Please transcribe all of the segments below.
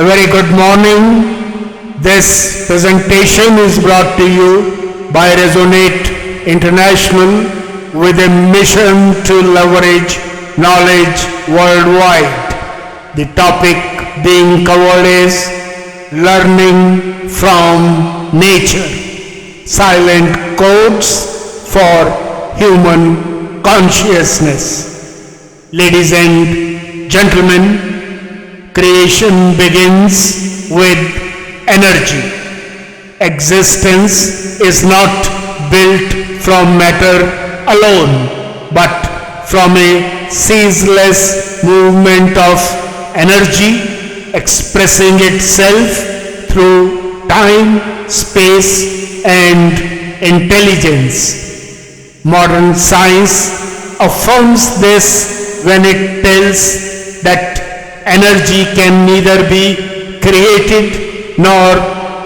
very good morning. This presentation is brought to you by Resonate International with a mission to leverage knowledge worldwide. The topic being covered is learning from nature, silent codes for human consciousness. Ladies and gentlemen, creation begins with energy. Existence is not built from matter alone, but from a ceaseless movement of energy expressing itself through time, space, and intelligence. Modern science affirms this when it tells that energy can neither be created nor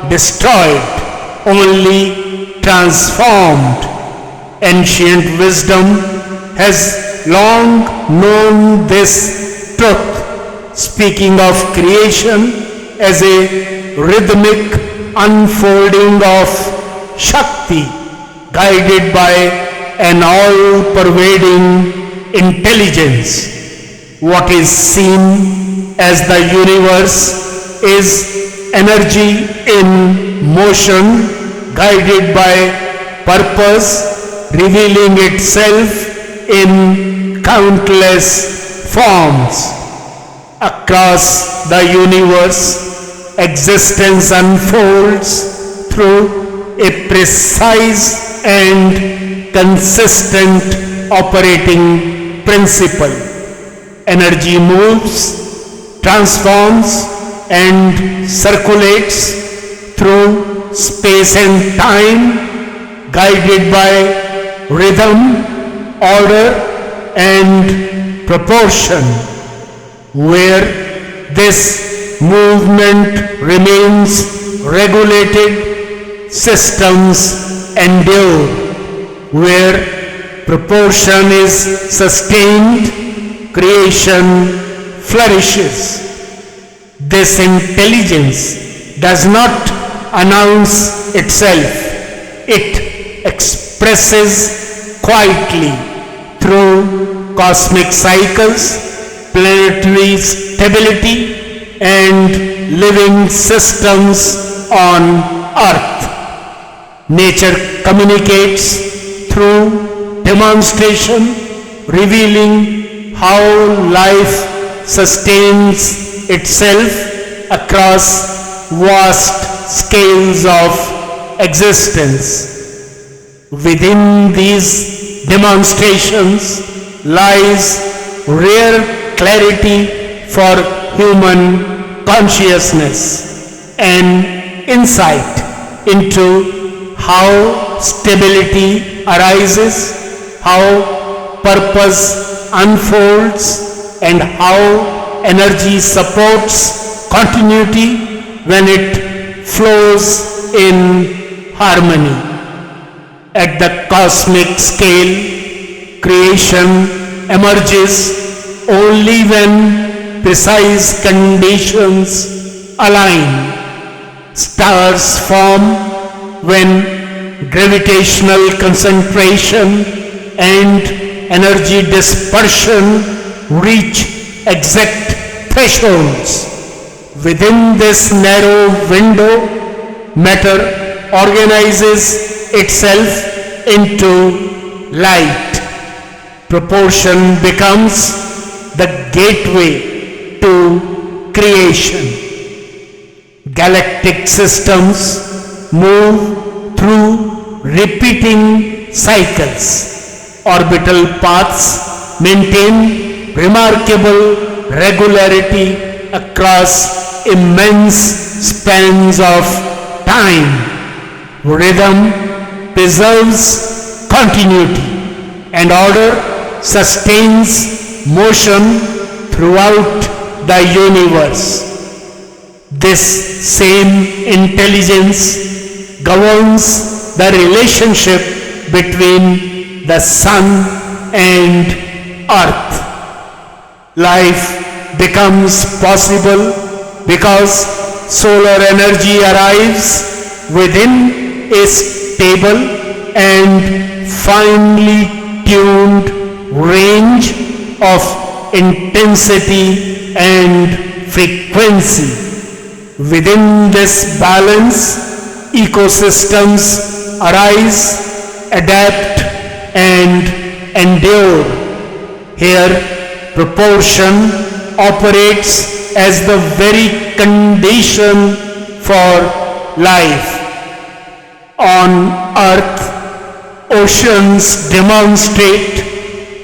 destroyed, only transformed. Ancient wisdom has long known this truth, speaking of creation as a rhythmic unfolding of Shakti, guided by an all-pervading intelligence. What is seen as the universe is energy in motion, guided by purpose, revealing itself in countless forms. Across the universe, existence unfolds through a precise and consistent operating principle. Energy moves, transforms, and circulates through space and time, guided by rhythm, order, and proportion. Where this movement remains regulated, systems endure. Where proportion is sustained, creation flourishes. This intelligence does not announce itself. It expresses quietly through cosmic cycles, planetary stability, and living systems on Earth. Nature communicates through demonstration, revealing how life sustains itself across vast scales of existence. Within these demonstrations lies rare clarity for human consciousness, an insight into how stability arises, how purpose unfolds, and how energy supports continuity when it flows in harmony. At the cosmic scale, creation emerges only when precise conditions align. Stars form when gravitational concentration and energy dispersion reach exact thresholds. Within this narrow window, matter organizes itself into light. Proportion becomes the gateway to creation. Galactic systems move through repeating cycles. Orbital paths maintain remarkable regularity across immense spans of time. Rhythm preserves continuity, and order sustains motion throughout the universe. This same intelligence governs the relationship between the sun and earth. Life becomes possible because solar energy arrives within a stable and finely tuned range of intensity and frequency. Within this balance, ecosystems arise, adapt, and endure. Here, proportion operates as the very condition for life. On Earth, oceans demonstrate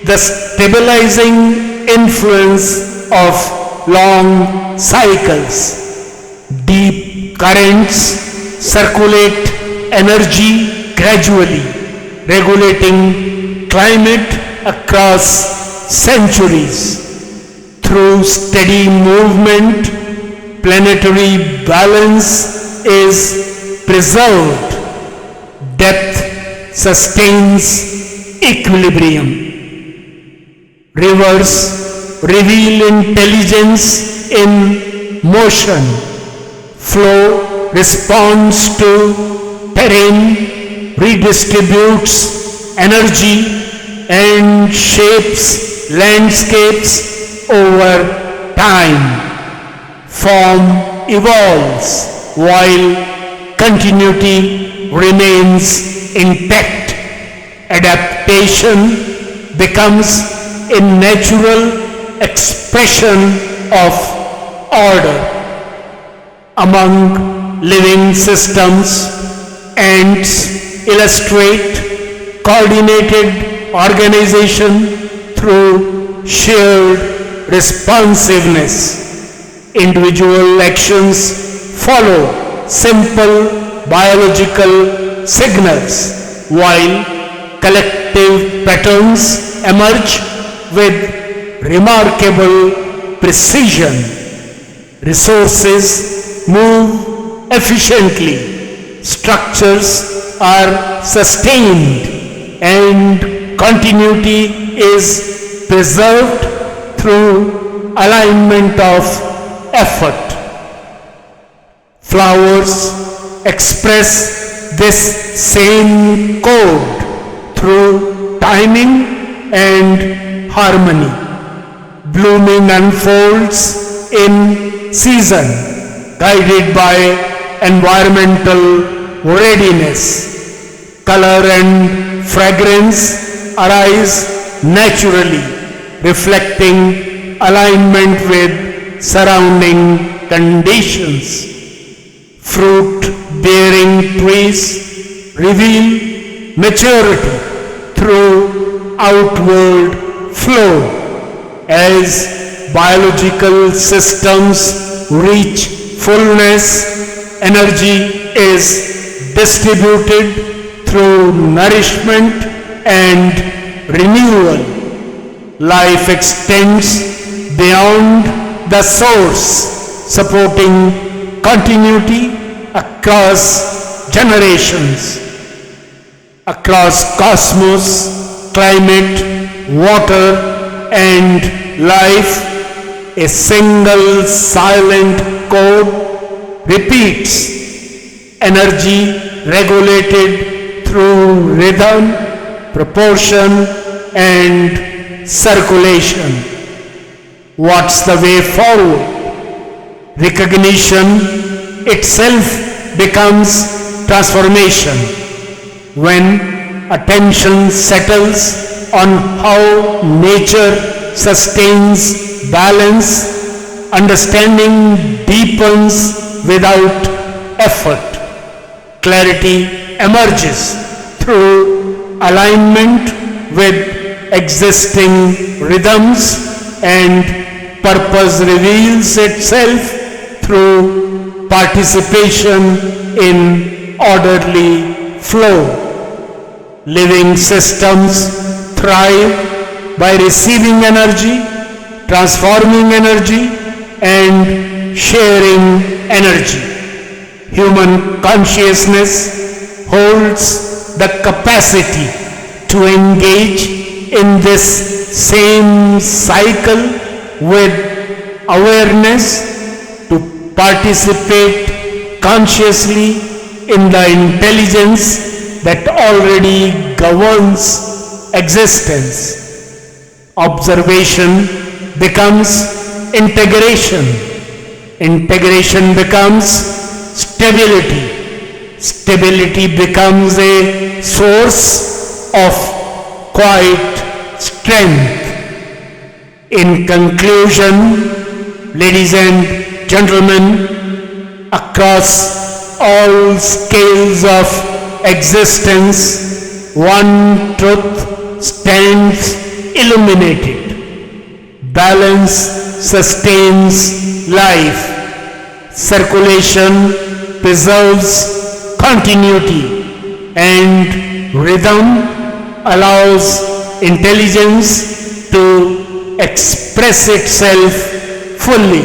the stabilizing influence of long cycles. Deep currents circulate energy gradually, regulating climate across centuries. Through steady movement, planetary balance is preserved. Depth sustains equilibrium. Rivers reveal intelligence in motion. Flow responds to terrain, redistributes energy, and shapes landscapes over time. Form evolves while continuity remains intact. Adaptation becomes a natural expression of order. Among living systems, ants illustrate coordinated organization through shared responsiveness. Individual actions follow simple biological signals, while collective patterns emerge with remarkable precision. Resources move efficiently, structures are sustained, and continuity is preserved through alignment of effort. Flowers express this same code through timing and harmony. Blooming unfolds in season, guided by environmental readiness. Color and fragrance arise naturally, reflecting alignment with surrounding conditions. Fruit-bearing trees reveal maturity through outward flow. As biological systems reach fullness, energy is distributed through nourishment and renewal. Life extends beyond the source, supporting continuity across generations. Across cosmos, climate, water, and life, a single silent code repeats. Energy regulated through rhythm, proportion, and circulation. What's the way forward? Recognition itself becomes transformation. When attention settles on how nature sustains balance, understanding deepens without effort. Clarity emerges through alignment with existing rhythms, and purpose reveals itself through participation in orderly flow. Living systems thrive by receiving energy, transforming energy, and sharing energy. Human consciousness holds the capacity to engage in this same cycle with awareness, to participate consciously in the intelligence that already governs existence. Observation becomes integration. Integration becomes stability. Stability becomes a source of quiet strength. In conclusion, ladies and gentlemen, across all scales of existence, one truth stands illuminated. Balance sustains life. Circulation preserves continuity, and rhythm allows intelligence to express itself fully.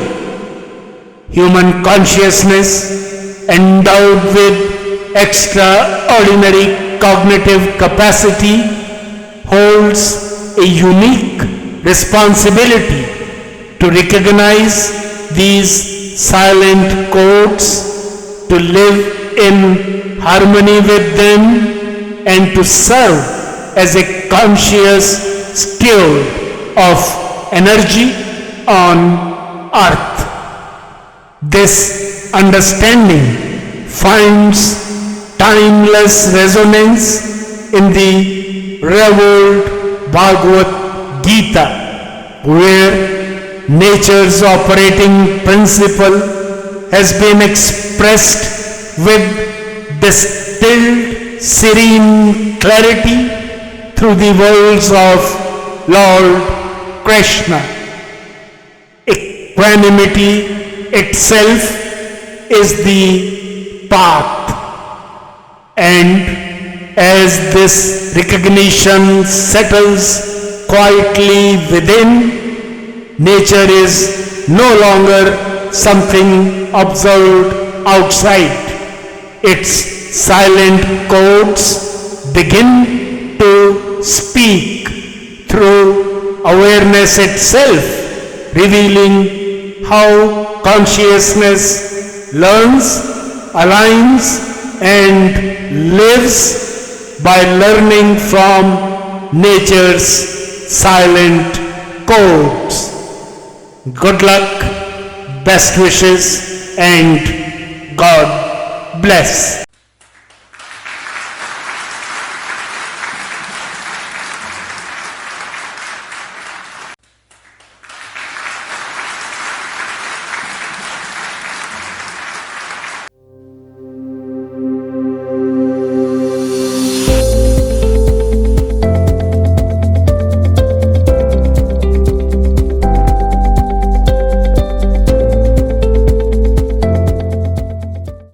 Human consciousness, endowed with extraordinary cognitive capacity, holds a unique responsibility to recognize these silent codes, to live in harmony with them, and to serve as a conscious steward of energy on earth. This understanding finds timeless resonance in the revered Bhagavad Gita, where nature's operating principle has been expressed with distilled serene clarity through the words of Lord Krishna. Equanimity itself is the path, and as this recognition settles quietly within, nature is no longer something observed outside. Its silent codes begin to speak through awareness itself, revealing how consciousness learns, aligns, and lives by learning from nature's silent codes. Good luck, best wishes, and God bless.